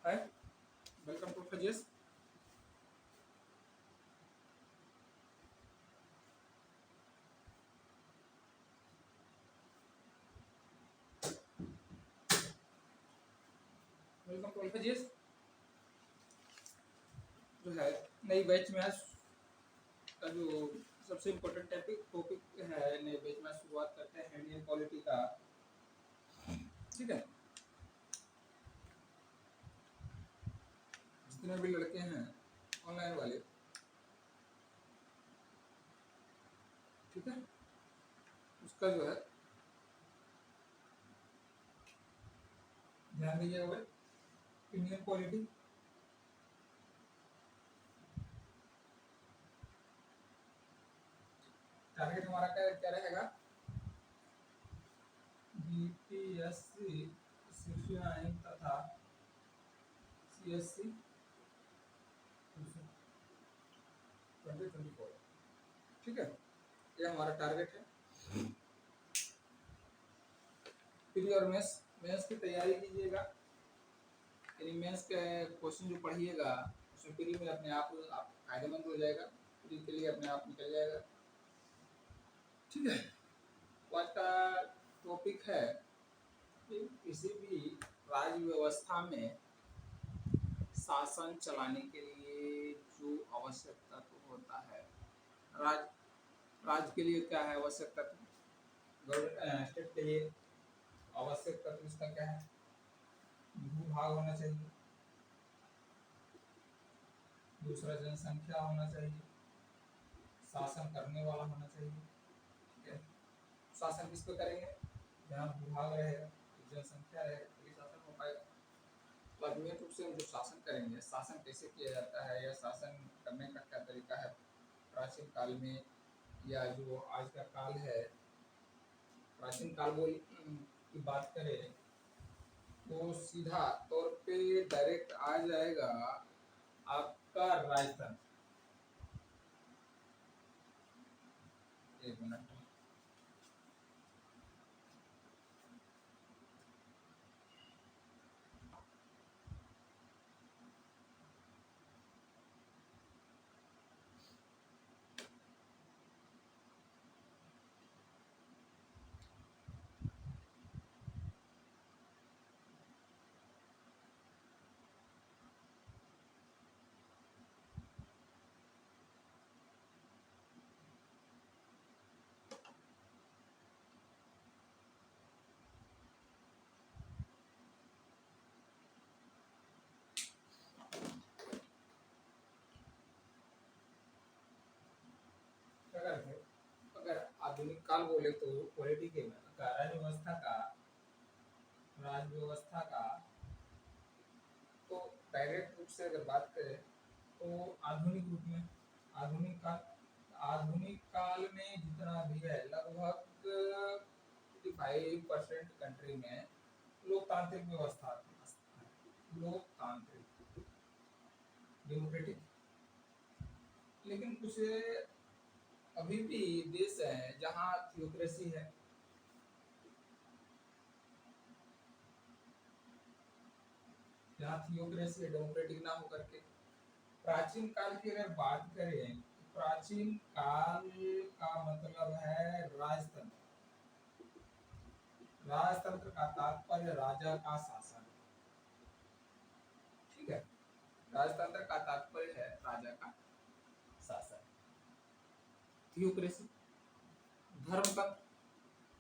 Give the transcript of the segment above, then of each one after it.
Hi, welcome to Fajis. Welcome to अल्फाजिस। जो है नई बैच में आज का जो सबसे इम्पोर्टेंट टॉपिक है, नई बैच में शुरुआत करते हैं इंडियन पॉलिटी का। ठीक है, जितने भी लड़के हैं ऑनलाइन वाले, ठीक है, उसका जो है ध्यान दीजिएगा भाई। इंडियन पॉलिटी टारगेट हमारा क्या क्या रहेगा? बीपीएससी शिक्षण तथा सीएससी 2024। ठीक है, ये हमारा टारगेट है। प्री और मेंस मेंस की तैयारी कीजिएगा। यानी मेंस के क्वेश्चन जो पढ़िएगा उसमें प्री में अपने आप फायदेमंद हो जाएगा, प्री के लिए अपने आप निकल जाएगा। ठीक है, तो आज का टॉपिक है कि किसी भी राज्य व्यवस्था में शासन चलाने के लिए जो आवश्यक तत्व होता है, राज राज्य के लिए क्या है आवश्यक तत्व, गवर्नमेंट स्टेट के लिए आवश्यक तत्व इसका क्या है? भूभाग होना चाहिए, दूसरा जनसंख्या होना चाहिए, शासन करने वाला होना चाहिए। ठीक है, शासन किस पे करेंगे? जहाँ भूभाग रहेगा, जनसंख्या रहेगा, तभी शासन हो पाएगा। तो अनिवार्य रूप से हम जो शासन करेंगे, शासन कैसे किया जाता है या शासन करने का क्या तरीका है प्राचीन काल में, या जो आज का काल है। प्राचीन काल की बात करें तो सीधा तौर पे डायरेक्ट आ जाएगा आपका राजतंत्र। एक मिनट, अगर आधुनिक काल बोले तो पॉलिटी के राज्य व्यवस्था का तो डायरेक्ट रूप से अगर बात करें तो आधुनिक रूप में, आधुनिक काल आधुनिक काल में जितना भी है लगभग 55% कंट्री में लोकतांत्रिक व्यवस्था, लोकतांत्रिक डेमोक्रेटिक। लेकिन कुछ अभी भी देश है जहाँ थियोक्रेसी है, जहाँ थियोक्रेसी है, डेमोक्रेटिक ना हो करके। प्राचीन काल की अगर बात करें, प्राचीन काल का मतलब है राजतंत्र। राजतंत्र का तात्पर्य राजा का शासन। ठीक है, राजतंत्र का तात्पर्य है राजा का शासन। थियोक्रेसी धर्म का,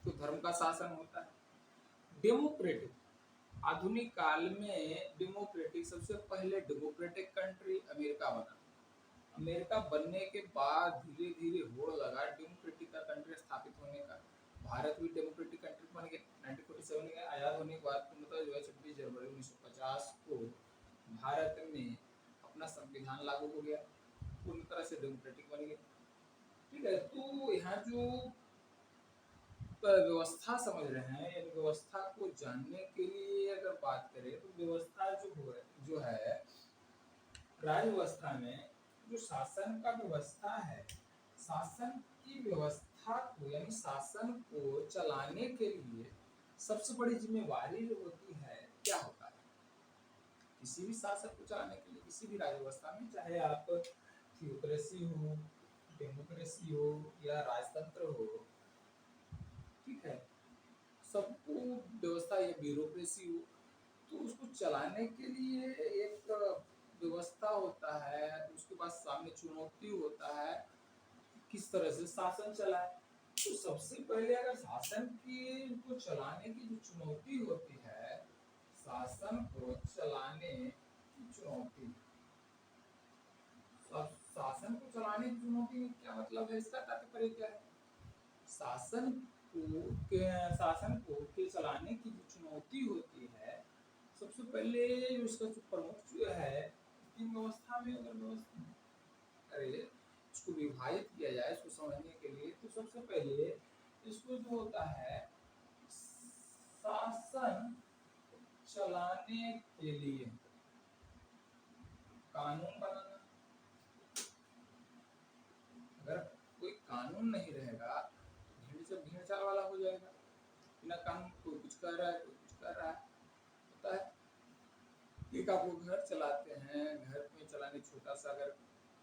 तो धर्म का शासन होता है। डेमोक्रेटिक, आधुनिक काल में डेमोक्रेटिक, सबसे पहले डेमोक्रेटिक कंट्री अमेरिका बना। अमेरिका बनने के बाद धीरे धीरे होड़ लगा डेमोक्रेटिक का कंट्री स्थापित होने का। भारत भी डेमोक्रेटिक कंट्री बन गया 1947 के आजाद होने के बाद। मतलब जो है 26 जनवरी 1950 को भारत में अपना संविधान लागू हो गया, पूरी तरह से डेमोक्रेटिक बन गया। ठीक है, तो यहाँ जो व्यवस्था समझ रहे हैं, यानी व्यवस्था को जानने के लिए अगर बात करें तो व्यवस्था जो है राज्य व्यवस्था में जो शासन का व्यवस्था है, शासन की व्यवस्था को यानी शासन को चलाने के लिए सबसे बड़ी जिम्मेवारी जो होती है क्या होता है? किसी भी शासन को चलाने के लिए, किसी भी राज्य व्यवस्था में, चाहे आप थियोक्रेसी हो, डेमोक्रेसी हो या राजतंत्र हो, ठीक है, सबको व्यवस्था या ब्यूरोक्रेसी हो, तो उसको चलाने के लिए एक व्यवस्था होता है, उसके बाद सामने चुनौती होता है, किस तरह से शासन चलाए। तो सबसे पहले अगर शासन को चलाने की जो चुनौती होती है, शासन को चलाने की चुनौती, शासन को चलाने की चुनौती में क्या मतलब है, इसका तात्पर्य क्या है? शासन शासन को के चलाने की जो चुनौती होती है, सबसे पहले उसका जो प्रमुख जो है, तीन व्यवस्था में अगर व्यवस्था अरे इसको विभाजित किया जाए इसको समझने के लिए, तो सबसे पहले इसको जो होता है शासन चलाने के लिए कानून बनाना। अगर कोई कानून नहीं रहेगा, भीड़ से भीड़ चाल वाला हो जाएगा, बिना कानून कोई कुछ कर रहा है, कोई कुछ कर रहा है, होता है। एक आप लोग घर चलाते हैं, घर में चलाने छोटा सा अगर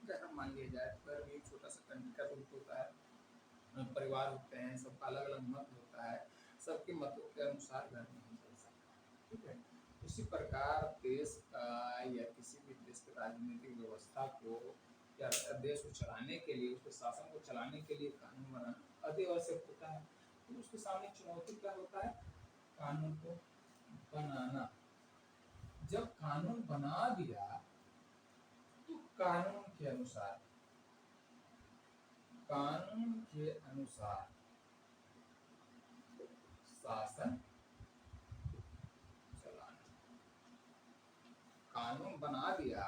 घर मान लिया जाए, घर में एक छोटा सा कंट्री का रूप होता है, परिवार होते हैं, सबका अलग अलग मत होता है, सबके मतों के अनुसार घर नहीं चल सकता, ठीक है। उसी प्रकार देश का या किसी भी देश की राजनीतिक व्यवस्था को या देश को चलाने के लिए, उसके शासन को चलाने के लिए कानून बनाना अति आवश्यक होता है। तो उसके सामने चुनौती क्या होता है? कानून को बनाना। जब कानून बना दिया तो कानून के अनुसार शासन चलाना। कानून बना दिया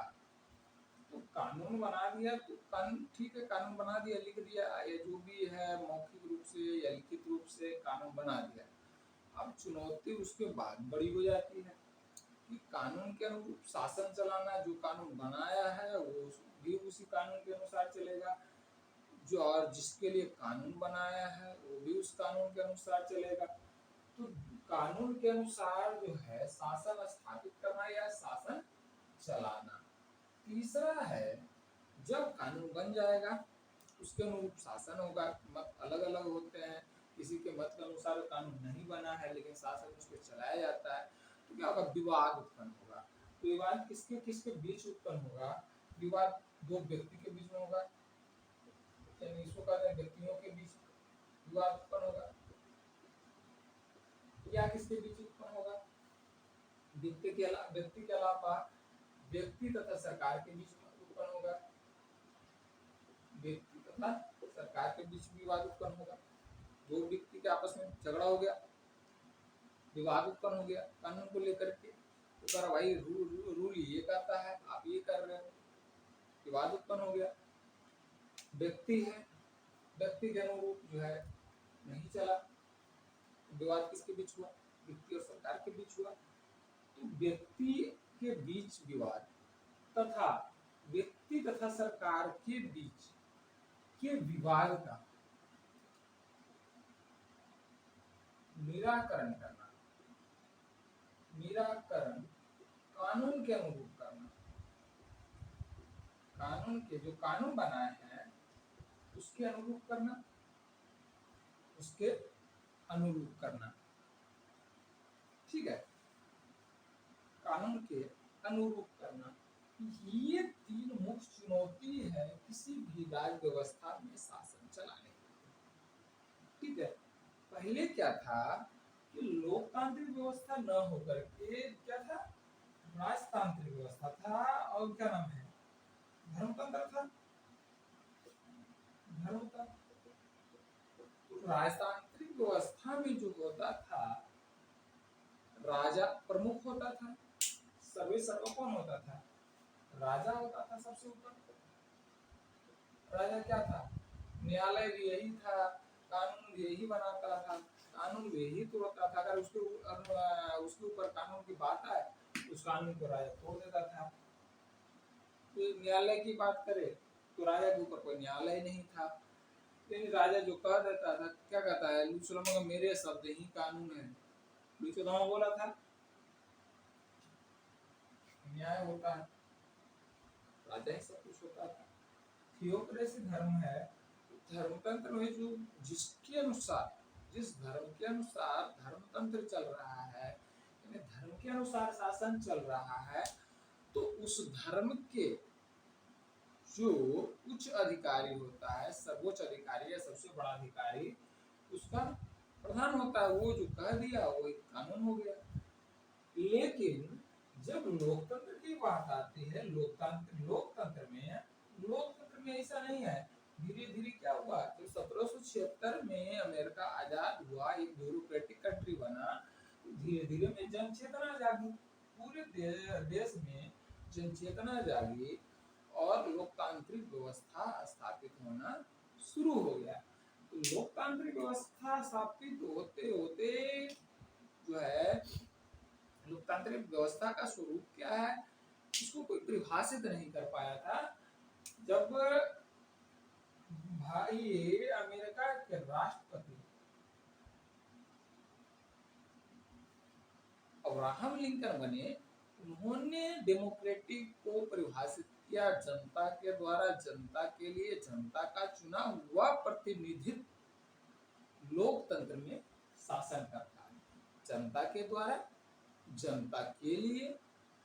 तो कानून, ठीक है, कानून बना दिया, लिख दिया, या जो भी है मौखिक रूप से या लिखित रूप से कानून बना दिया। अब चुनौती उसके बाद बड़ी हो जाती है कि कानून के अनुरूप शासन चलाना। जो कानून बनाया है वो भी उसी कानून के अनुसार चलेगा, जो और जिसके लिए कानून बनाया है वो भी उस कानून के अनुसार चलेगा। तो कानून के अनुसार जो है शासन स्थापित करना या शासन चलाना। तीसरा है, जब कानून बन जाएगा उसके अनुरूप शासन होगा। मत अलग अलग होते हैं, किसी के मत के अनुसार कानून नहीं बना है लेकिन शासन उस पर चलाया जाता है, तो क्या होगा? विवाद उत्पन्न होगा। तो विवाद किसके किसके बीच उत्पन्न होगा? विवाद दो व्यक्ति के बीच में होगा, यानी इसको कहते हैं व्यक्तियों के बीच विवाद उत्पन्न होगा। या किसके बीच उत्पन्न होगा? व्यक्ति के अलावा व्यक्ति तथा सरकार के बीच उत्पन्न होगा। व्यक्ति तथा सरकार के बीच विवाद उत्पन्न होगा। दो व्यक्ति के आपस में झगड़ा हो गया, विवाद उत्पन्न हो गया कानून को लेकर के, तो कह रहा भाई रूल ये कहता है, आप ये कर रहे हो, विवाद उत्पन्न हो गया। व्यक्ति है, व्यक्ति के अनुरूप जो है नहीं चला, विवाद किसके बीच हुआ? व्यक्ति और सरकार के बीच हुआ। तो व्यक्ति के बीच विवाद तथा व्यक्ति तथा सरकार के बीच के विवाद का निराकरण करना, निराकरण कानून के अनुरूप करना। कानून के जो कानून बनाए हैं उसके अनुरूप करना, उसके अनुरूप करना, ठीक है, कानून के अनुरूप करना। ये तीन मुख्य चुनौती है किसी भी राज्य व्यवस्था में शासन चलाने की, ठीक है। पहले क्या था कि लोकतांत्रिक व्यवस्था न होकर के क्या था? राजतांत्रिक व्यवस्था था, और क्या नाम है? धर्मतंत्र था। धर्मतंत्र। तो राजतांत्रिक व्यवस्था में जो होता था, राजा प्रमुख होता था, सर्व कौन होता था? राजा होता था सबसे ऊपर। राजा क्या था? न्यायालय भी यही था, कानून भी यही बनाता था, कानून भी यही तोड़ता था। अगर उसके ऊपर कानून की बात आए उस कानून को राजा तोड़ देता था। तो न्यायालय की बात करें तो राजा के ऊपर कोई न्यायालय नहीं था, लेकिन राजा जो कह देता था, क्या कहता है? लूथरनों का मेरे शब्द ही कानून है। लूथरनों बोला था न्याय होता है, राजा ही सब कुछ होता था। थियोक्रेसी धर्म है, धर्मतंत्र में जो जिसके अनुसार, जिस धर्म के अनुसार धर्मतंत्र चल रहा है, यानी धर्म के अनुसार शासन चल रहा है, तो उस धर्म के जो उच्च अधिकारी होता है, सर्वोच्च अधिकारी या सबसे बड़ा अधिकारी, उसका प्रधान होता है। वो जो कह दिया वो एक कानून हो गया। लेकिन जब लोकतंत्र की बात आती है, लोकतंत्र में ऐसा नहीं है। धीरे धीरे क्या हुआ, जब 1776 में अमेरिका आजाद हुआ, एक ब्यूरोक्रेटिक कंट्री बना, धीरे धीरे में जन चेतना जागी, पूरे देश में जन चेतना जागी और लोकतांत्रिक व्यवस्था स्थापित होना शुरू हो गया। तो लोकतांत्रिक व्यवस्था स्थापित होते होते जो है, लोकतांत्रिक व्यवस्था का स्वरूप क्या है, इसको कोई परिभाषित नहीं कर पाया था। जब भाई अमेरिका के राष्ट्रपति अब्राहम लिंकन बने, उन्होंने डेमोक्रेटिक को परिभाषित किया, जनता के द्वारा, जनता के लिए, जनता का चुना हुआ प्रतिनिधित्व लोकतंत्र में शासन करता है। जनता के द्वारा, जनता के लिए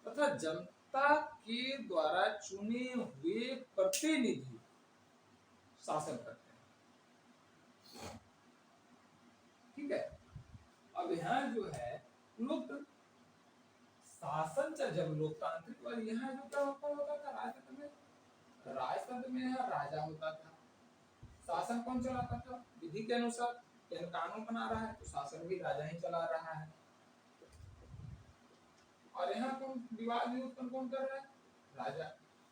तथा जनता के द्वारा चुने हुए प्रतिनिधि शासन करते हैं। ठीक है। अब यहाँ जो है लोकतंत्र शासन, जब लोकतांत्रिक वाले यहाँ जो क्या होता था, राजतंत्र में यहाँ राजा होता था। शासन कौन चलाता था, विधि के अनुसार, कानून बना रहा है तो शासन भी राजा ही चला रहा है। और यहाँ कौन विवाद भी उत्पन्न कौन कर रहा है, राजा।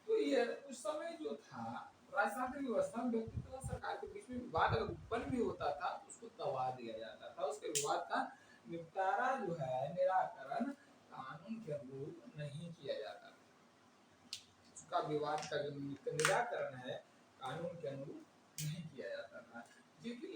तो ये उस समय जो था, राजतांत्रिक व्यवस्था में व्यक्ति तथा सरकार के बीच में विवाद अगर उत्पन्न भी होता था तो उसको दबा दिया जाता था। उसके विवाद का निपटारा जो है, निराकरण कानून के अनुरूप नहीं किया जाता था। उसका विवाद का जो निराकरण है कानून के अनुरूप नहीं किया जाता था। लेकिन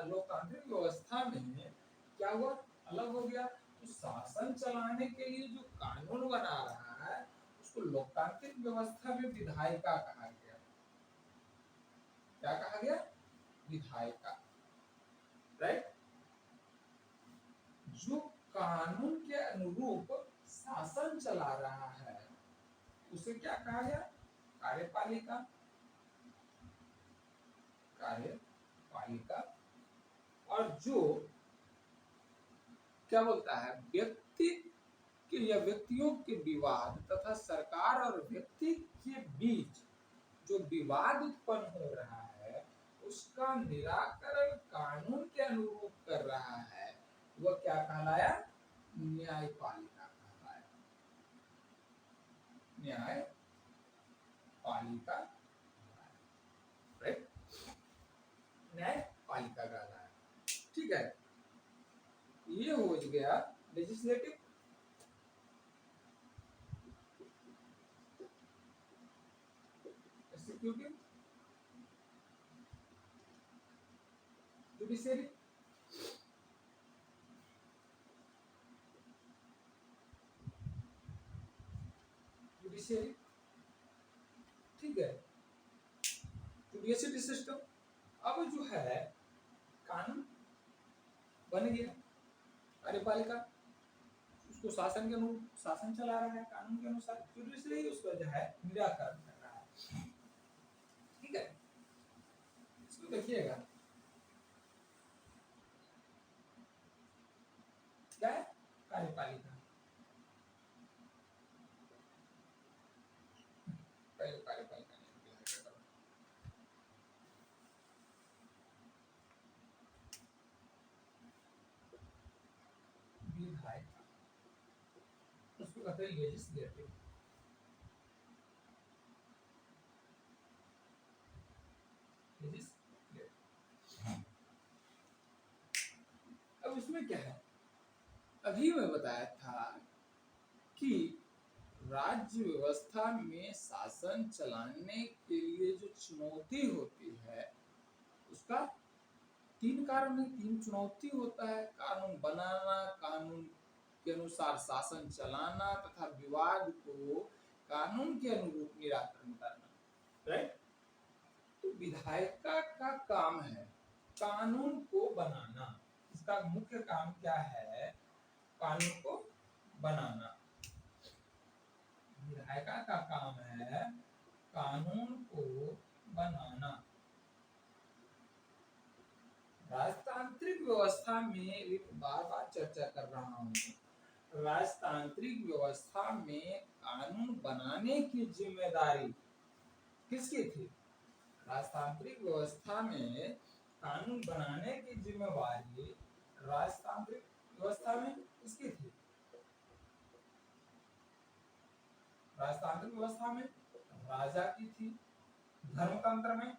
लोकतांत्रिक व्यवस्था में क्या हुआ, अलग हो गया। तो शासन चलाने के लिए जो कानून बना रहा है उसको लोकतांत्रिक व्यवस्था में विधायिका कहा गया। क्या कहा गया, विधायिका, राइट। जो कानून के अनुरूप शासन चला रहा है उसे क्या कहा गया, कार्यपालिका। कार्यपालिका। और जो क्या बोलता है, व्यक्ति के या व्यक्तियों के विवाद तथा सरकार और व्यक्ति के बीच जो विवाद उत्पन्न हो रहा है उसका निराकरण कानून के अनुरूप कर रहा है, वह क्या कहलाया, न्यायपालिका कहलाया। न्यायपालिका, राइट, न्यायपालिका कहलाया। ठीक है। ये हो गया लेजिस्लेटिव, एग्जीक्यूटिव, जुडिशरी। जुडिशरी, ठीक है, जुडिशरी सिस्टम। अब जो है कानून बन गया, कार्यपालिका उसको शासन के अनुरूप शासन चला रहा है कानून के अनुसार, जुडिशरी उसका जो है निराकरण कर रहा है। ठीक है, इसको देखिएगा क्या है, कार्यपालिका। कार्यपालिका विधायिका, उसको कहते हैं लेजिस्लेटिव। अब इसमें क्या है, अभी मैं बताया था कि राज्य व्यवस्था में शासन चलाने के लिए जो चुनौती होती है उसका तीन कारण है, तीन चुनौती होता है, कानून बनाना, कानून के अनुसार शासन चलाना तथा विवाद को कानून के अनुरूप निराकरण करना। राइट। तो विधायिका का काम है कानून को बनाना। इसका मुख्य काम क्या है? कानून को बनाना। विधायिका का काम है कानून को बनाना। राजतांत्रिक व्यवस्था में बार बार चर्चा कर रहा हूं, राजतांत्रिक व्यवस्था में कानून बनाने की जिम्मेदारी किसकी थी? राजतांत्रिक व्यवस्था में कानून बनाने की जिम्मेवारी राजतांत्रिक व्यवस्था में किसकी थी? राजतांत्रिक व्यवस्था में राजा की थी। धर्मतंत्र में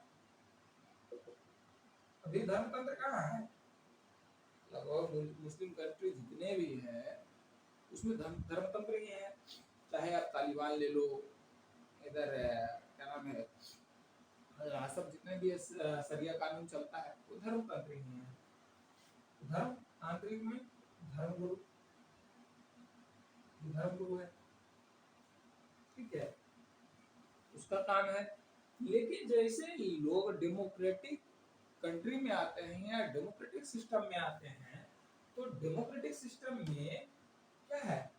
अभी धर्मतंत्र कहाँ है? लगभग मुस्लिम कंट्री जितने भी हैं उसमें धर्मतंत्र ही है। चाहे आप तालिबान ले लो, इधर क्या नाम है, सब जितने भी शरिया कानून चलता है वो धर्मतंत्र ही है। धर्म तांत्रिक में धर्मगुरु है, ठीक है, उसका काम है। लेकिन जैसे लोग डेमोक्रेटिक कंट्री में आते हैं या डेमोक्रेटिक सिस्टम में आते हैं, तो डेमोक्रेटिक सिस्टम में क्या है?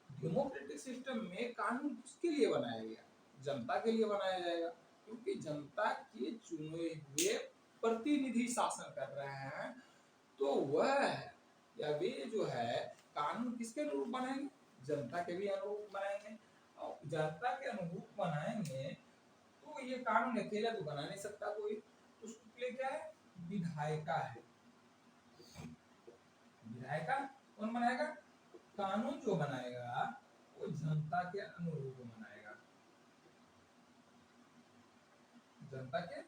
डेमोक्रेटिक सिस्टम में कानून किसके लिए बनाया गया? जनता के लिए बनाया जाएगा, क्योंकि जनता के चुने हुए प्रतिनिधि शासन कर रहे हैं। तो वह या वे जो है कानून किसके अनुरूप बनाएंगे? जनता के भी अनुरूप बनाएंगे। और जनता के अनुरूप बनाएंगे तो ये कानून अकेला तो बना नहीं सकता कोई। उसके लिए क्या है? विधायिका है। विधायिका कौन बनाएगा? कानून जो बनाएगा वो जनता के अनुरूप बनाएगा। जनता के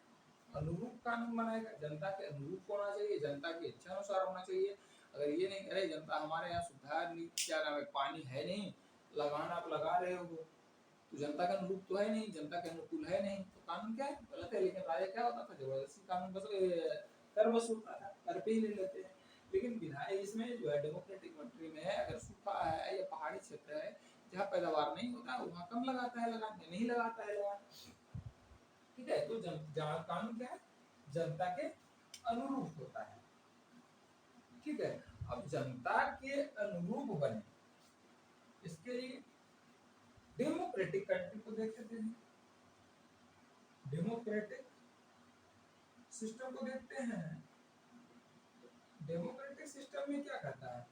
अनुरूप कानून बनाएगा। जनता के अनुरूप होना चाहिए, जनता की इच्छा अनुसार होना चाहिए। अगर ये नहीं करे जनता हमारे यहाँ सुधार नहीं, क्या नाम है, पानी है नहीं, लगाना आप लगा रहे हो तो जनता का अनुरूप तो है नहीं, जनता के अनुकूल है नहीं, तो कानून क्या है? गलत है। लेकिन राजा क्या होता था? जबरदस्ती कानून बस कर वसूलता था, कर पे ही ले लेते हैं। लेकिन विधायक इसमें जो है डेमोक्रेटिक कंट्री में अगर सूखा है या पहाड़ी क्षेत्र है जहाँ पैदावार नहीं होता वहाँ कम लगाता है, लगाने नहीं लगाता है लगाने, ठीक है। तो कानून क्या है? जनता के अनुरूप होता है, ठीक है। अब जनता के अनुरूप बने इसके लिए डेमोक्रेटिक कंट्री को देखते हैं, डेमोक्रेटिक सिस्टम को देखते हैं। डेमोक्रेटिक सिस्टम में क्या करता है?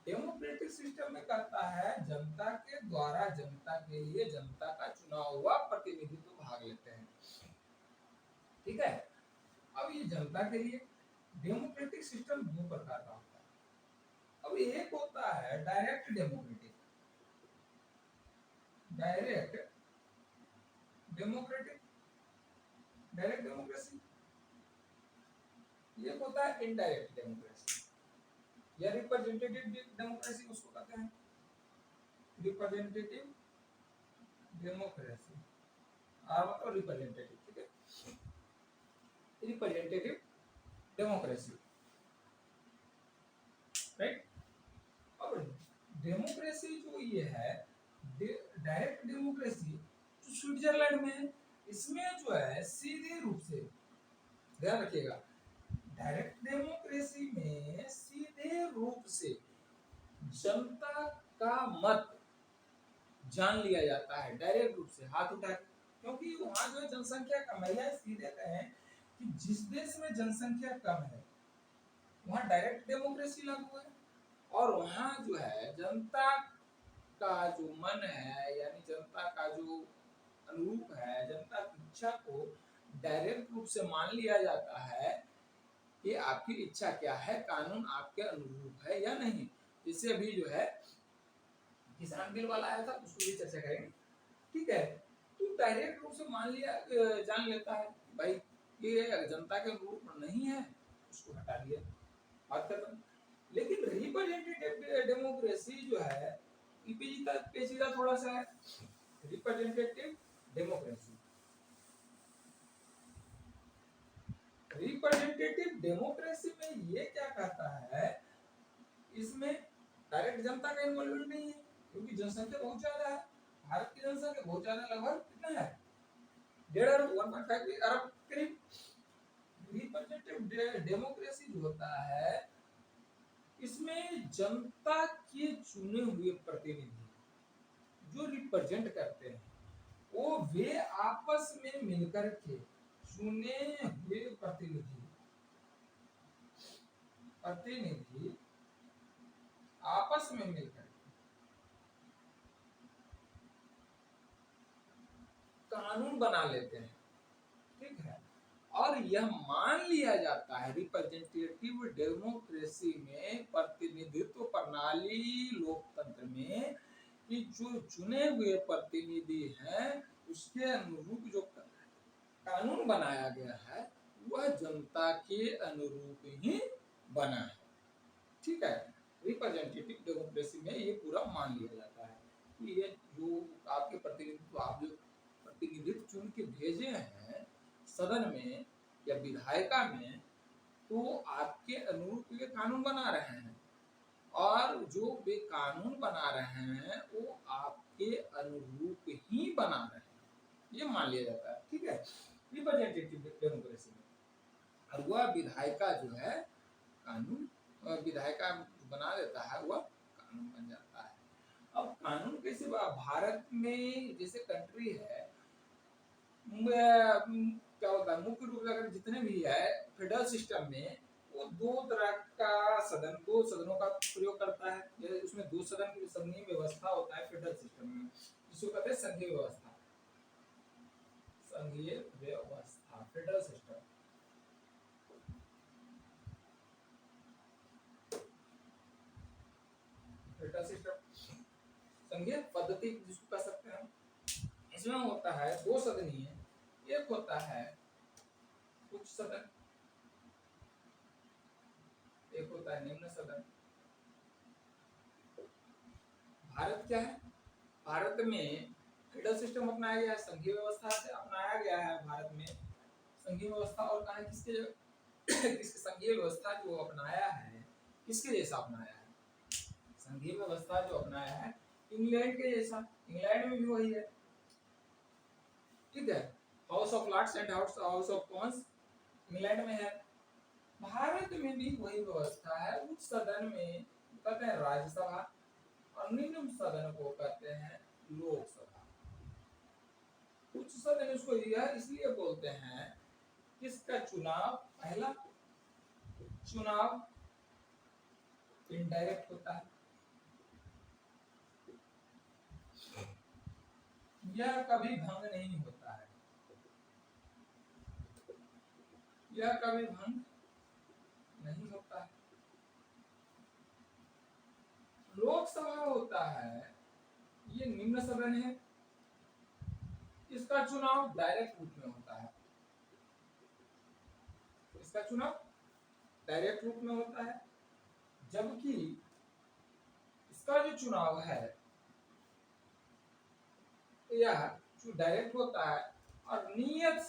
डेमोक्रेटिक सिस्टम में करता है जनता के द्वारा जनता के लिए जनता का चुना हुआ प्रतिनिधित्व भाग लेते हैं, ठीक है। अब ये जनता के लिए डेमोक्रेटिक सिस्टम दो प्रकार का होता है। अब एक होता है direct democratic, direct democratic, direct democracy. ये होता है इनडायरेक्ट डेमोक्रेसी या रिप्रेजेंटेटिव डेमोक्रेसी उसको कहते हैं। रिप्रेजेंटेटिव डेमोक्रेसी और मतलब रिप्रेजेंटेटिव, ठीक है। Representative democracy, right. अब डेमोक्रेसी जो ये है डायरेक्ट डेमोक्रेसी जो स्विट्जरलैंड में है, इसमें जो है सीधे रूप से, ध्यान रखिएगा, डायरेक्ट डेमोक्रेसी में सीधे रूप से जनता का मत जान लिया जाता है, डायरेक्ट रूप से हाथ उठा के। क्योंकि वहां जो जनसंख्या कम है, या सीधे कहें कि जिस देश में जनसंख्या कम है वहां डायरेक्ट डेमोक्रेसी लागू है, और वहां जो है जनता का जो मन है यानी जनता का जो अनुरूप है, जनता की इच्छा को डायरेक्ट रूप से मान लिया जाता है कि आपकी इच्छा क्या है, कानून आपके अनुरूप है या नहीं। जैसे अभी जो है किसान बिल वाला आया था, उसको भी चर्चा करेंगे, ठीक है। तो डायरेक्ट रूप से मान लिया, जान लेता है भाई ये जनता के अनुरूप नहीं है, उसको हटा दिया, बात खत्म। लेकिन रिप्रेजेंटेटिव डेमोक्रेसी जो है पेचीदा थोड़ा सा है। रिप्रेजेंटेटिव डेमोक्रेसी, रिप्रेजेंटेटिव डेमोक्रेसी में ये क्या कहता है, इसमें डायरेक्ट डायरेक्ट जनता का इन्वॉल्वमेंट नहीं है, क्योंकि जनसंख्या बहुत ज्यादा है, भारत की जनसंख्या बहुत ज्यादा, लगभग कितना है 1.5 अरब 1.5 अरब करीब। रिप्रेजेंटेटिव डेमोक्रेसी जो होता है इसमें जनता के चुने हुए प्रतिनिधि जो रिप्रेजेंट करते हैं वो वे आपस में मिलकर के चुने हुए प्रतिनिधि प्रतिनिधि आपस में मिलकर कानून बना लेते हैं, ठीक है। और यह मान लिया जाता है रिप्रेजेंटेटिव डेमोक्रेसी में, प्रतिनिधित्व प्रणाली लोकतंत्र में, कि जो चुने हुए प्रतिनिधि हैं उसके अनुरूप जो कानून बनाया गया है वह जनता के अनुरूप ही बना है, ठीक है। रिप्रेजेंटेटिव डेमोक्रेसी में ये पूरा मान लिया जाता है कि ये जो आपके प्रतिनिधित्व, आप जो प्रतिनिधित्व चुन के भेजे हैं सदन में या विधायिका में, तो आपके अनुरूप ये कानून बना रहे हैं, और जो वे कानून बना रहे हैं वो आपके अनुरूप ही बना रहे हैं, ये मान लिया जाता है, ठीक है, रिप्रेजेंटेटिव डेमोक्रेसी में। और वह विधायिका जो है कानून, विधायिका बना देता है, वह कानून बन जाता है। अब कानून कैसे, भारत में जैसे कंट्री है, क्या होता है मुख्य रूप से अगर जितने भी है फेडरल सिस्टम में, वो दो तरह का सदन, दो सदनों का प्रयोग करता है, उसमें दो सदन की संघीय व्यवस्था होता है फेडरल सिस्टम में, जिसको कहते हैं संघीय व्यवस्था, संघीय व्यवस्था फेडरल सिस्टम। फेडरल सिस्टम संघीय पद्धति जिसको कह सकते हैं, इसमें होता है दो सदनीय, एक होता है उच्च सदन, एक होता है निम्न सदन। भारत क्या है, भारत में फेडरल सिस्टम अपनाया गया है, संघीय व्यवस्था से अपनाया गया है भारत में संघीय व्यवस्था। और कहा किसके किसके संघीय व्यवस्था जो अपनाया है किसके जैसा अपनाया है, संघीय व्यवस्था जो अपनाया है इंग्लैंड के जैसा, इंग्लैंड में भी वही है, ठीक है, House of Lords and House of Commons England में है। भारत में भी वही व्यवस्था है, उच्च सदन में कहते हैं राज्यसभा और निम्न सदन को कहते हैं लोकसभा। उच्च सदन इसको यह इसलिए बोलते हैं किसका चुनाव, पहला चुनाव इनडायरेक्ट होता है, यह कभी भंग नहीं होता है, यह कभी भंग नहीं होता है। लोकसभा होता है, ये निम्न सदन है, इसका चुनाव डायरेक्ट रूप में होता है, इसका चुनाव डायरेक्ट रूप में होता है, जबकि इसका जो चुनाव है यह जो डायरेक्ट होता है और नियत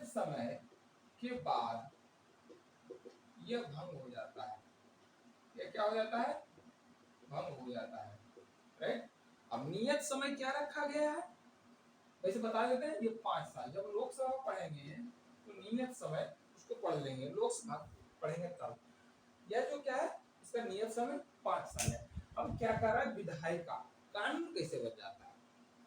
समय के बाद यह भंग हो जाता है, यह क्या हो जाता है, भंग हो जाता है, राइट। अब नियत समय क्या रखा गया है, वैसे बता देते हैं, ये 5 साल, जब लोकसभा पढ़ेंगे तो नियत समय उसको पढ़ लेंगे, लोकसभा पढ़ेंगे तब। यह जो क्या है इसका नियत समय 5 साल है। अब क्या कर रहा है विधायिका, कानून कैसे बन जाता है,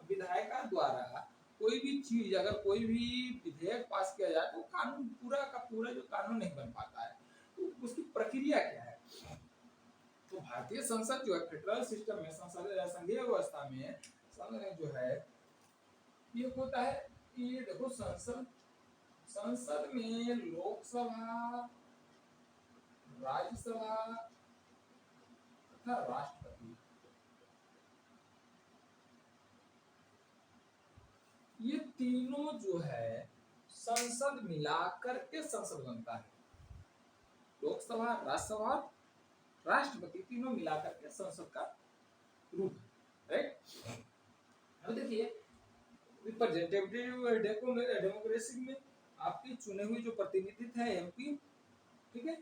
विधायिका द्वारा कोई भी चीज, अगर कोई भी विधेयक पास किया जाए तो कानून पूरा का पूरा जो कानून नहीं बन पाता है, तो उसकी प्रक्रिया क्या है। तो भारतीय संसद जो है फेडरल सिस्टम में, संसद संघीय व्यवस्था में जो है ये होता है कि ये देखो संसद में लोकसभा, राज्यसभा तथा राष्ट्रपति, ये तीनों जो है संसद मिलाकर के संसद बनता है, लोकसभा, राज्यसभा, राष्ट्रपति तीनों मिलाकर के संसद का रूप है, राइट। अब देखिए रिप्रेजेंटेटिव डेमोक्रेसी में आपके चुने हुए जो प्रतिनिधि है एमपी, ठीक है,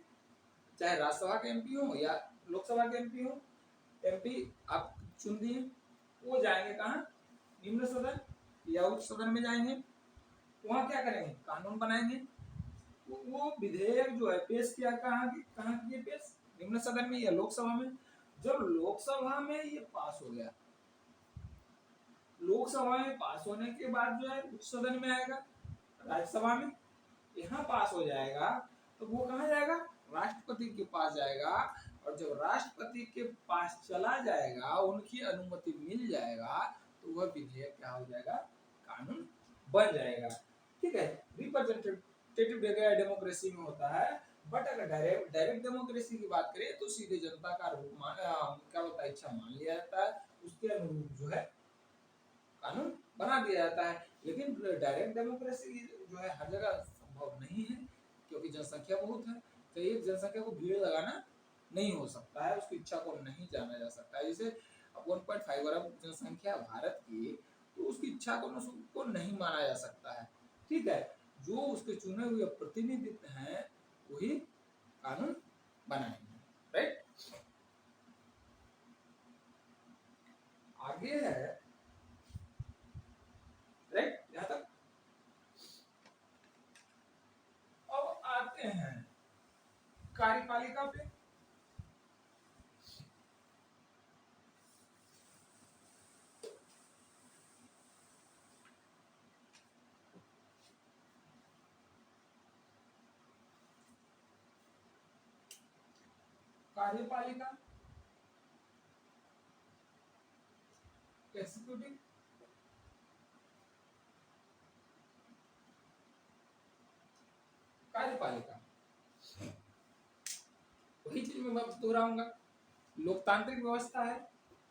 चाहे राज्यसभा के एमपी हो या लोकसभा के एमपी हो, एमपी आप चुन दिए, वो जाएंगे कहाँ, निम्न सदन या उच्च सदन में जाएंगे, वहां क्या करेंगे, कानून बनाएंगे। वो विधेयक जो है पेश किया कहाँ किए पेश, निम्न सदन में या लोकसभा में। जब लोकसभा में ये पास हो गया, लोकसभा में पास होने के बाद जो है उच्च सदन में आएगा, राज्यसभा में, यहाँ पास हो जाएगा तो वो कहाँ जाएगा, राष्ट्रपति के पास जाएगा। और जब राष्ट्रपति के पास चला जाएगा, उनकी अनुमति मिल जाएगा, तो वह विधेयक क्या हो जाएगा, कानून बन जाएगा। ठीक है, रिप्रेजेंटेटिव डेमोक्रेसी में होता है। बट अगर डायरेक्ट डेमोक्रेसी की बात करें तो सीधे जनता का क्या होता है, इच्छा मान लिया जाता है, उसके अनुरूप जो है कानून बना दिया जाता है। लेकिन डायरेक्ट डेमोक्रेसी जो है हर जगह संभव नहीं है, क्योंकि जनसंख्या बहुत है, तो एक जनसंख्या को भीड़ लगाना नहीं हो सकता है, उसकी इच्छा को नहीं जाना जा सकता है। जैसे 1.5 अरब जनसंख्या भारत की, तो उसकी इच्छा को नहीं माना जा सकता है। ठीक है, जो उसके चुने हुए प्रतिनिधित्व हैं वही कानून बनाएंगे। राइट, आगे है, राइट, यहाँ तक। अब आते हैं कार्यपालिका पे। कार्यपालिका, एग्जीक्यूटिव, कार्यपालिका, वही चीज मैं दोहराऊंगा। लोकतांत्रिक व्यवस्था है,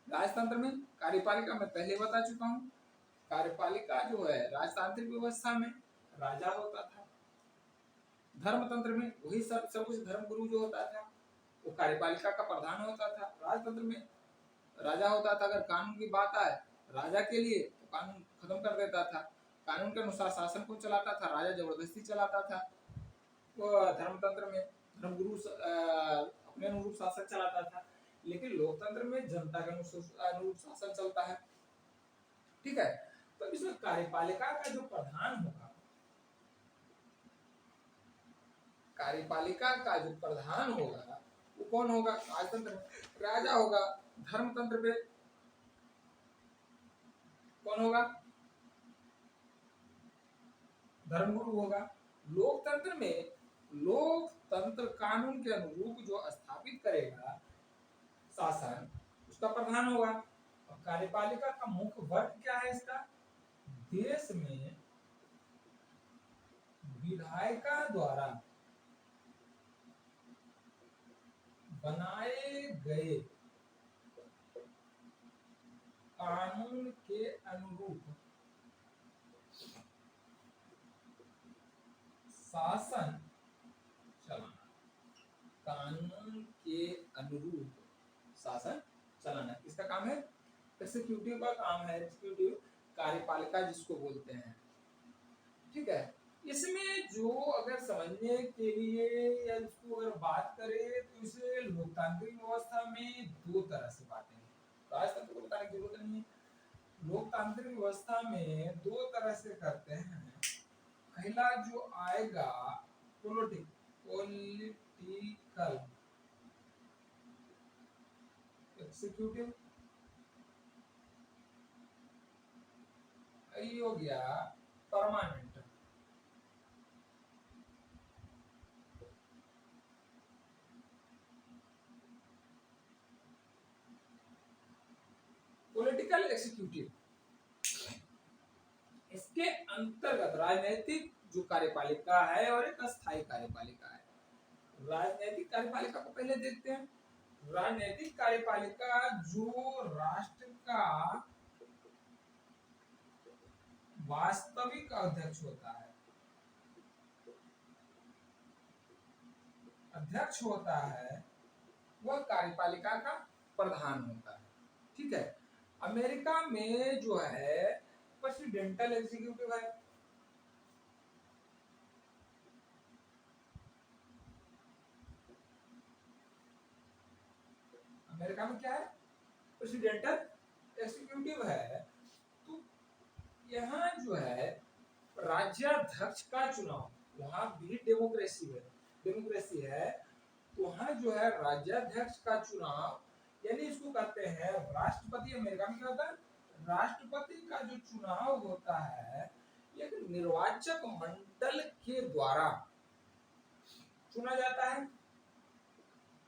राजतंत्र में कार्यपालिका मैं पहले बता चुका हूँ। कार्यपालिका जो है राजतांत्रिक व्यवस्था में राजा होता था, धर्मतंत्र में वही सब कुछ धर्म गुरु जो होता था वो कार्यपालिका का प्रधान होता था। राजतंत्र में राजा होता था, अगर कानून की बात आए राजा के लिए तो कानून खत्म कर देता था, कानून के अनुसार शासन को चलाता था, राजा जबरदस्ती चलाता था। वो धर्मतंत्र में धर्मगुरु अपने अनुरूप शासन चलाता था, लेकिन लोकतंत्र में जनता के अनुरूप शासन चलता है। ठीक है, तो इसमें कार्यपालिका का जो प्रधान होगा, कार्यपालिका का जो प्रधान होगा वो कौन होगा, राजतंत्र में राजा होगा, धर्मतंत्र पे कौन होगा, धर्मगुरु होगा। लोकतंत्र में लोकतंत्र कानून के अनुरूप जो स्थापित करेगा शासन, उसका प्रधान होगा। और कार्यपालिका का मुख्य वर्ग क्या है इसका, देश में विधायिका द्वारा बनाए गए कानून के अनुरूप शासन चलाना, कानून के अनुरूप शासन चलाना किसका काम है, एग्जीक्यूटिव का काम है। एग्जीक्यूटिव कार्यपालिका जिसको बोलते हैं। ठीक है, इसमें जो अगर समझने के लिए या इसको अगर बात करें तो इसे लोकतांत्रिक व्यवस्था में दो तरह से बातें हैं, राजतंत्र को बताने की जरूरत नहीं है। लोकतांत्रिक व्यवस्था में दो तरह से करते हैं। पहला जो आएगा पॉलिटिकल एग्जीक्यूटिव, ये हो गया परमानेंट। पॉलिटिकल एग्जीक्यूटिव, इसके अंतर्गत राजनीतिक जो कार्यपालिका है और एक अस्थायी कार्यपालिका है। राजनीतिक कार्यपालिका को पहले देखते हैं। राजनीतिक कार्यपालिका जो राष्ट्र का वास्तविक अध्यक्ष होता है, अध्यक्ष होता है, वह कार्यपालिका का प्रधान होता है। ठीक है, अमेरिका में जो है प्रेसिडेंटल एग्जीक्यूटिव है, अमेरिका में क्या है, प्रेसिडेंटल एग्जीक्यूटिव है। तो यहाँ जो है राज्याध्यक्ष का चुनाव, वहां भी डेमोक्रेसी है, तो वहां जो है राज्याध्यक्ष का चुनाव, यानी इसको कहते हैं राष्ट्रपति। अमेरिका में क्या होता है, राष्ट्रपति का जो चुनाव होता है एक निर्वाचक मंडल के द्वारा चुना जाता है,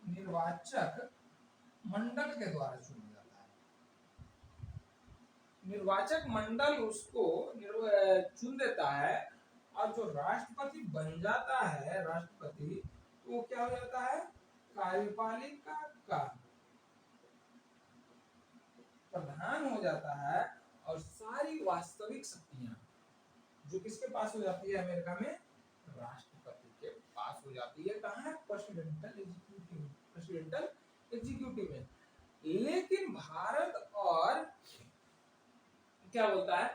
निर्वाचक मंडल के द्वारा चुना जाता है। निर्वाचक मंडल उसको चुन देता है, और जो राष्ट्रपति बन जाता है राष्ट्रपति, तो वो क्या हो जाता है, कार्यपालिका का प्रधान हो जाता है। और सारी वास्तविक शक्तियां जो किसके पास हो जाती है अमेरिका में, राष्ट्रपति के पास हो जाती है। कहाँ है, प्रेसिडेंटल एग्जीक्यूटिव में। लेकिन भारत और क्या बोलता है,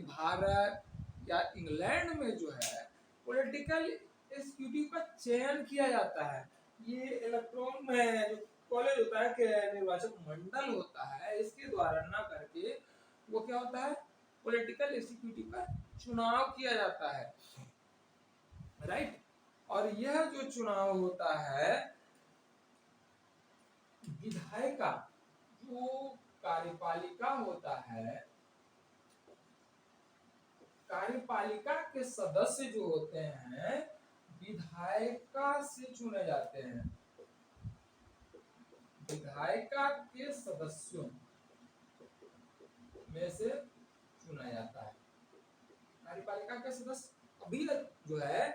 भारत या इंग्लैंड में जो है पॉलिटिकल एग्जीक्यूटिव का चयन किया जाता है। ये इलेक्ट्रॉन में जो कॉलेज होता है कि निर्वाचक मंडल होता है, इसके द्वारा ना करके वो क्या होता है, पॉलिटिकल एग्जीक्यूटिव का चुनाव किया जाता है, राइट। और यह जो चुनाव होता है विधायिका, जो कार्यपालिका होता है, कार्यपालिका के सदस्य जो होते हैं विधायिका से चुने जाते हैं, विधायिका के सदस्यों में से चुना जाता है कार्यपालिका के सदस्य। अभी जो है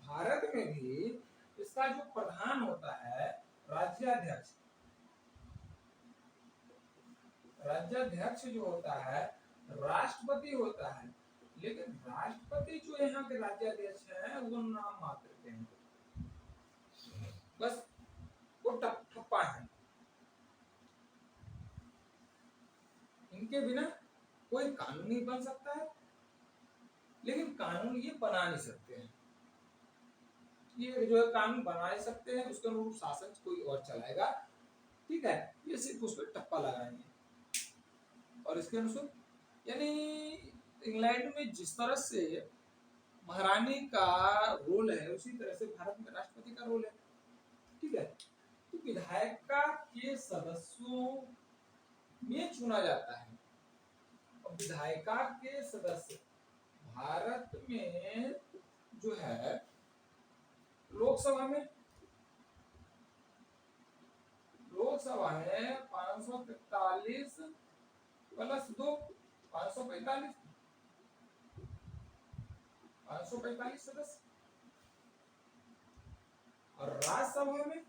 भारत में भी इसका जो प्रधान होता है राज्याध्यक्ष, राज्याध्यक्ष जो होता है राष्ट्रपति होता है, लेकिन राष्ट्रपति जो यहाँ के राज्याध्यक्ष हैं वो नाम मात्र के हैं, बस वो ठप्पा है, इनके बिना कोई कानून नहीं बन सकता है। लेकिन कानून ये बना नहीं सकते हैं, ये जो है कानून बना नहीं सकते हैं, उसके अनुरूप शासन कोई और चलाएगा, ठीक है, ये सिर्फ उस पर टप्पा लगाएंगे। और इसके अनुसार यानी इंग्लैंड में जिस तरह से महारानी का रोल है उसी तरह से भारत में राष्ट्रपति का रोल है, ठीक है। तो विधायिका के सदस्यों में चुना जाता है। और विधायिका के सदस्य भारत में जो है लोकसभा में 545 प्लस 2 545 सदस्य। और राज्यसभा में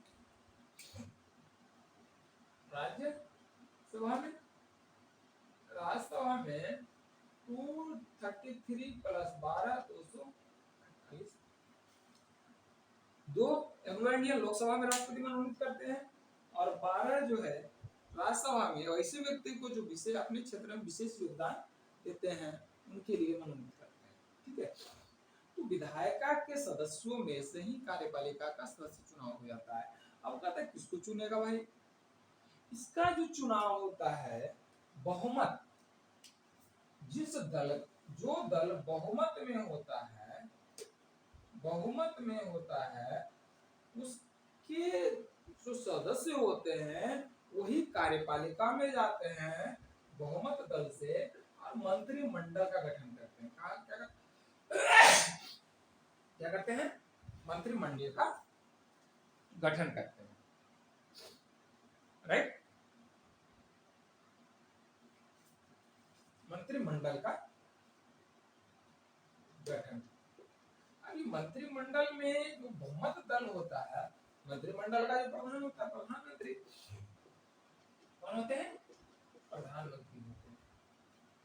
233 प्लस 12 248। दो इंडियन लोकसभा में राष्ट्रपति मनोनीत करते हैं, और 12 जो है राज्यसभा में ऐसे व्यक्ति को जो विशेष अपने क्षेत्र में विशेष योगदान देते हैं उनके लिए मनोनीत करते हैं, ठीक है। तो विधायिका के सदस्यों में से ही कार्यपालिका का सदस्य चुनाव हो जाता है। अब कहता है किसको चुनेगा भाई, इसका जो चुनाव होता है बहुमत, जिस दल जो दल बहुमत में होता है उसके जो सदस्य होते हैं वही कार्यपालिका में जाते हैं बहुमत दल से, और मंत्रिमंडल का गठन करते हैं। क्या करते हैं, मंत्रिमंडल का गठन करते हैं, राइट। मंत्रिमंडल का गठन। अभी मंत्रिमंडल में जो बहुमत दल होता है, मंत्रिमंडल का जो प्रधान होता है, प्रधानमंत्री कौन होते हैं, प्रधानमंत्री होते हैं।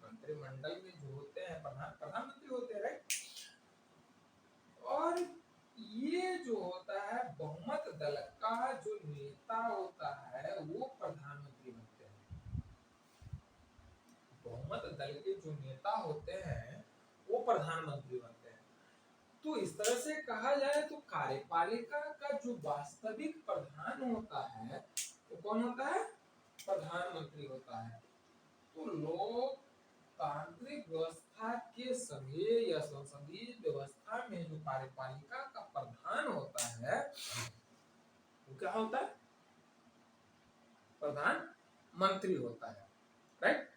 मंत्रिमंडल में जो होते हैं प्रधानमंत्री होते हैं, राइट। और ये जो होता है बहुमत दल का जो नेता होता है वो प्रधानमंत्री बनते हैं। बहुमत दल के जो नेता होते हैं वो प्रधानमंत्री बनते हैं। तो इस तरह से कहा जाए तो कार्यपालिका का जो वास्तविक प्रधान होता है तो कौन होता है? प्रधानमंत्री होता है। तो लोकतांत्रिक व्यवस्था के सभ्य या संसदीय व्यवस्था में जो कार्यपालिका का प्रधान होता है वो क्या होता है? प्रधानमंत्री होता है। राइट।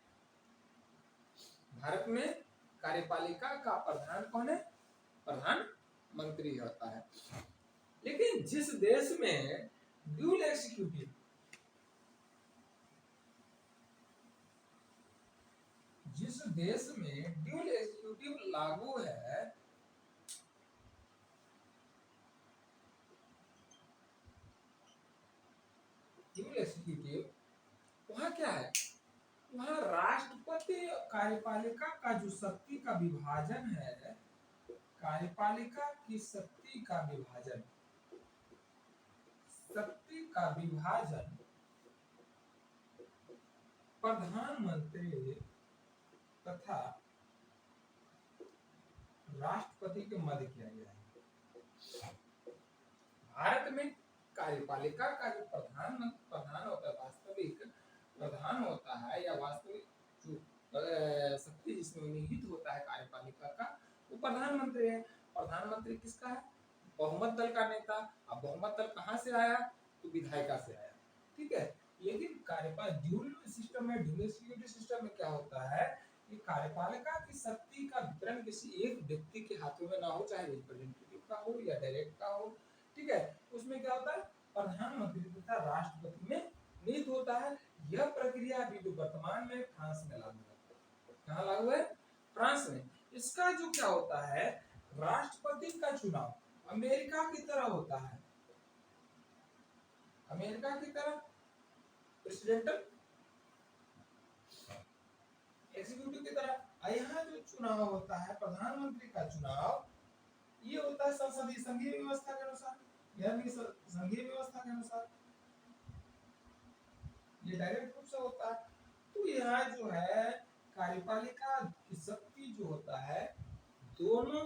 भारत में कार्यपालिका का प्रधान कौन है? प्रधानमंत्री होता है। लेकिन जिस देश में ड्यूल एग्जीक्यूटिव लागू है, ड्यूल एग्जीक्यूटिव, वहां क्या है? वहां राष्ट्रपति कार्यपालिका का जो शक्ति का विभाजन है, कार्यपालिका की शक्ति का विभाजन प्रधानमंत्री तथा राष्ट्रपति के मध्य किया गया है। भारत में कार्यपालिका का जो प्रधान होता है, वास्तविक प्रधान होता है या वास्तविक जो शक्ति जिसमें निहित होता है कार्यपालिका का, वो प्रधानमंत्री है। प्रधानमंत्री किसका है? बहुमत दल का नेता। अब बहुमत दल कहाँ से आया? तो विधायिका से आया। ठीक है। लेकिन कार्यपालिका ड्यूल सिस्टम में, ड्यूल एग्जीक्यूटिव सिस्टम में क्या होता है कि कार्यपालिका की शक्ति का वितरण किसी एक व्यक्ति के हाथों में ना हो, चाहे रिप्रेजेंटेटिव का हो या डायरेक्ट का हो। ठीक है। उसमें क्या होता है? प्रधानमंत्री तथा राष्ट्रपति में निहित होता है। यह प्रक्रिया अभी जो वर्तमान में फ्रांस में लागू है। कहाँ लागू है? फ्रांस में। इसका जो क्या होता है, राष्ट्रपति का चुनाव अमेरिका की तरह होता है, अमेरिका की तरह प्रेसिडेंटल एग्जीक्यूटिव की तरह। यहाँ जो चुनाव होता है प्रधानमंत्री का चुनाव, ये होता है संसदीय संघीय व्यवस्था के अनुसार, यह भी संघीय व्यवस्था के अनुसार ये डायरेक्ट रूप से होता है। तो यहाँ जो है कार्यपालिका की शक्ति जो होता है दोनों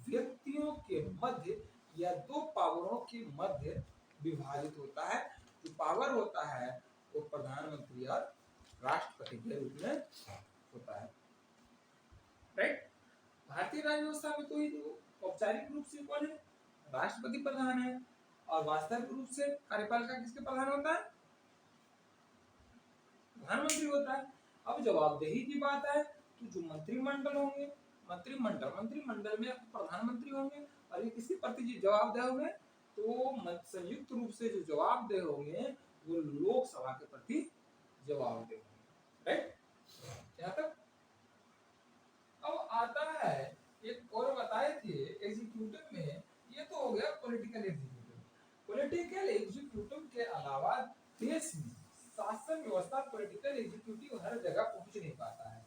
व्यक्तियों के मध्य या दो पावरों के मध्य विभाजित होता है। जो पावर होता है वो प्रधानमंत्री और राष्ट्रपति के रूप में होता है। राइट। भारतीय राज्य व्यवस्था में तो ये औपचारिक रूप से कौन है? राष्ट्रपति प्रधान है, और वास्तविक रूप से कार्यपालिका किसके प्रधान होता है? प्रधानमंत्री होता है। अब जवाबदेही की बात है तो जो मंत्रिमंडल होंगे, मंत्रिमंडल में प्रधानमंत्री होंगे, और ये किसके प्रति जवाबदेह होंगे? तो संयुक्त रूप से जो जवाबदेह होंगे वो लोकसभा के प्रति जवाबदेह होंगे। राइट। यहाँ तक। अब आता है एक और बताए थे एग्जीक्यूटिव में, ये तो हो गया पॉलिटिकल एग्जीक्यूटिव। पॉलिटिकल एग्जीक्यूटिव के अलावा देश में शासन व्यवस्था पॉलिटिकल एग्जीक्यूटिव हर जगह पहुंच नहीं पाता है।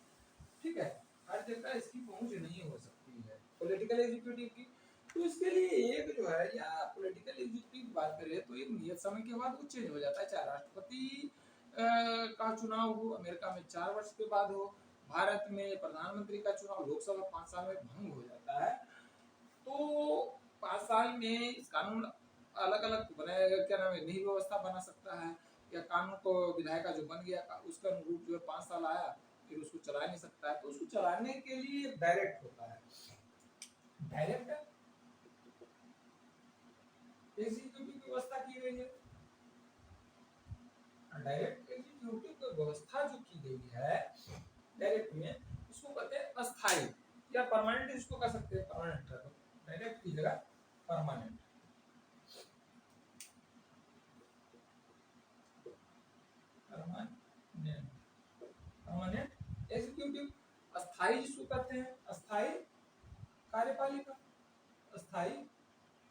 ठीक है। हर जगह इसकी पहुंच नहीं हो सकती है पॉलिटिकल एग्जीक्यूटिव की। तो इसके लिए एक जो है, या पॉलिटिकल एग्जीक्यूटिव की बात करें तो एक नियत समय के बाद वो चेंज हो जाता है। चाहे राष्ट्रपति का चुनाव हो, अमेरिका में 4 वर्ष के बाद हो, भारत में प्रधानमंत्री का चुनाव लोकसभा 5 साल में भंग हो जाता है। तो 5 साल में इस कानून अलग अलग बनाया, क्या नाम है, नई व्यवस्था बना सकता है, या कानून को विधायिका जो बन गया उसका अनुरूप जो है 5 साल आया फिर उसको चला नहीं सकता है। तो उसको चलाने के लिए डायरेक्ट होता है, डायरेक्ट एग्जीक्यूटिव की व्यवस्था की गई है। डायरेक्ट एग्जीक्यूटिव की व्यवस्था जो की गई है डायरेक्ट में, उसको कहते हैं अस्थाई या परमानेंट, इसको कह सकते हैं परमानेंट। डायरेक्ट की जगह परमानेंट। Permanent executive. अस्थाई जिसको कहते हैं, अस्थाई कार्यपालिका, अस्थाई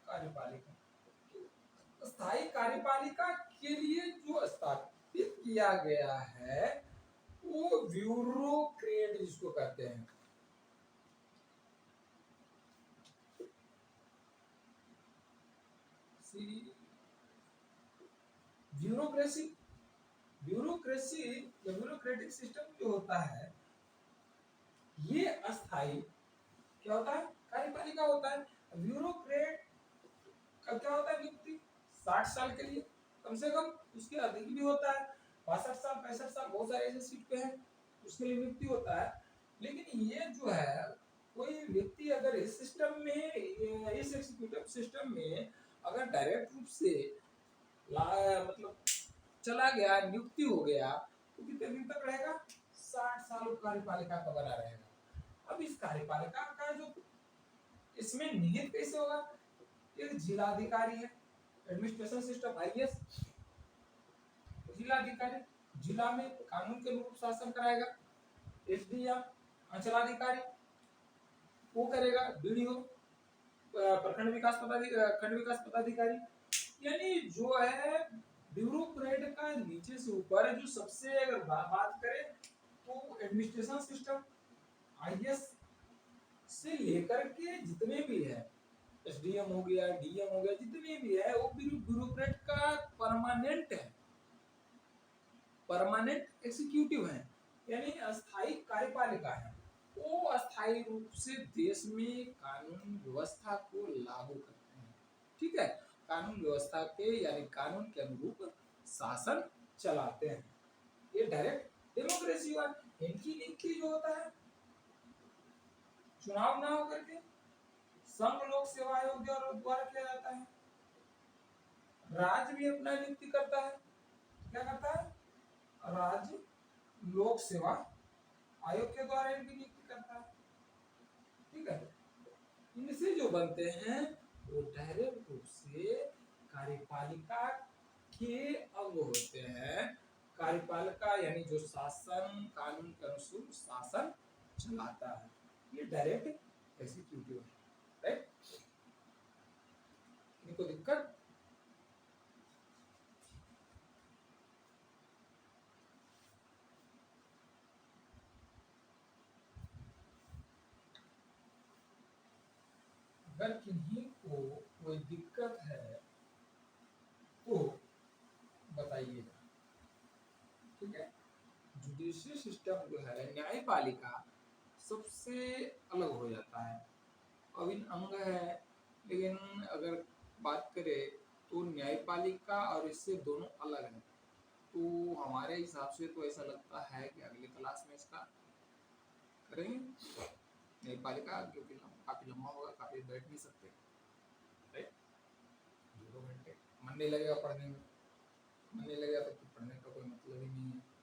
कार्यपालिका। अस्थाई कार्यपालिका के लिए जो स्थापित किया गया है वो ब्यूरोक्रेट जिसको कहते हैं, ब्यूरोक्रेसी। ब्यूरोक्रेसी या ब्यूरोक्रेटिक सिस्टम जो होता है ये अस्थाई क्या होता है? कार्यपालिका होता है। ब्यूरोक्रेट का क्या होता है? व्यक्ति 60 साल के लिए कम से कम उसके अधिक भी होता है, 62 साल 65 साल बहुत सारे ऐसे सीट पे हैं उसके लिए नियुक्ति होता है। लेकिन ये जो है कोई व्यक्ति अगर इस सिस्टम में, इस एग्जीक्यूटिव सिस्टम में अगर डायरेक्ट रूप से मतलब चला गया, नियुक्ति हो गया, तो कितने दिन तक रहेगा? 60 साल कार्यपालिका का बना रहेगा। अब इस कार्यपालिका का जो इसमें निहित कैसे होगा? एक जिलाधिकारी है, एडमिनिस्ट्रेशन सिस्टम आईएएस, जिलाधिकारी जिला में कानून के अनुरूप शासन कराएगा, एसडीएम अंचलाधिकारी वो करेगा, बीडीओ प्रखंड विकास पदाधिकारी, खंड विकास पदाधिकारी, यानी जो है ब्यूरोक्रेट का नीचे से ऊपर जो सबसे अगर बात करें तो एडमिनिस्ट्रेशन सिस्टम आईएएस से लेकर के जितने भी है, एसडीएम हो गया, डीएम हो गया, जितने भी है वो ब्यूरोक्रेट का परमानेंट है, परमानेंट एग्जीक्यूटिव है, यानी अस्थायी कार्यपालिका है। वो अस्थायी रूप से देश में कानून व्यवस्था को लागू करते हैं। ठीक है, कानून व्यवस्था के यानी कानून के अनुरूप शासन चलाते हैं। ये डायरेक्ट डेमोक्रेसी हुआ। इनकी नियुक्ति जो होता है चुनाव ना होकर के संघ लोक सेवा आयोग द्वारा किया जाता है। राज्य भी अपना नियुक्ति करता है, क्या करता है? राज्य लोक सेवा आयोग के द्वारा इनकी नियुक्ति करता है। ठीक है, इनसे जो बनते हैं वो डायरेक्ट रूप से कार्यपालिका के अंग होते हैं। कार्यपालिका यानी जो शासन कानून के अनुसार शासन चलाता है, ये डायरेक्ट एग्जीक्यूटिव है, राइट? इनको दिक्कत? अगर किन्हीं को कोई दिक्कत है तो बताइएगा। ठीक है, जुडिशियल सिस्टम जो है, न्यायपालिका सबसे अलग हो जाता है। अभिन्न अंग है, लेकिन अगर बात करें तो न्यायपालिका और इससे दोनों अलग हैं। तो हमारे हिसाब से तो ऐसा लगता है कि अगले क्लास में इसका करेंगे न्यायपालिका, क्योंकि काफी लंबा होगा, काफी बैठ नहीं सकते, राइट? 2 घंटे मन नहीं लगेगा पढ़ने में, मन नहीं लगेगा तो पढ़ने का कोई मतलब ही नहीं है।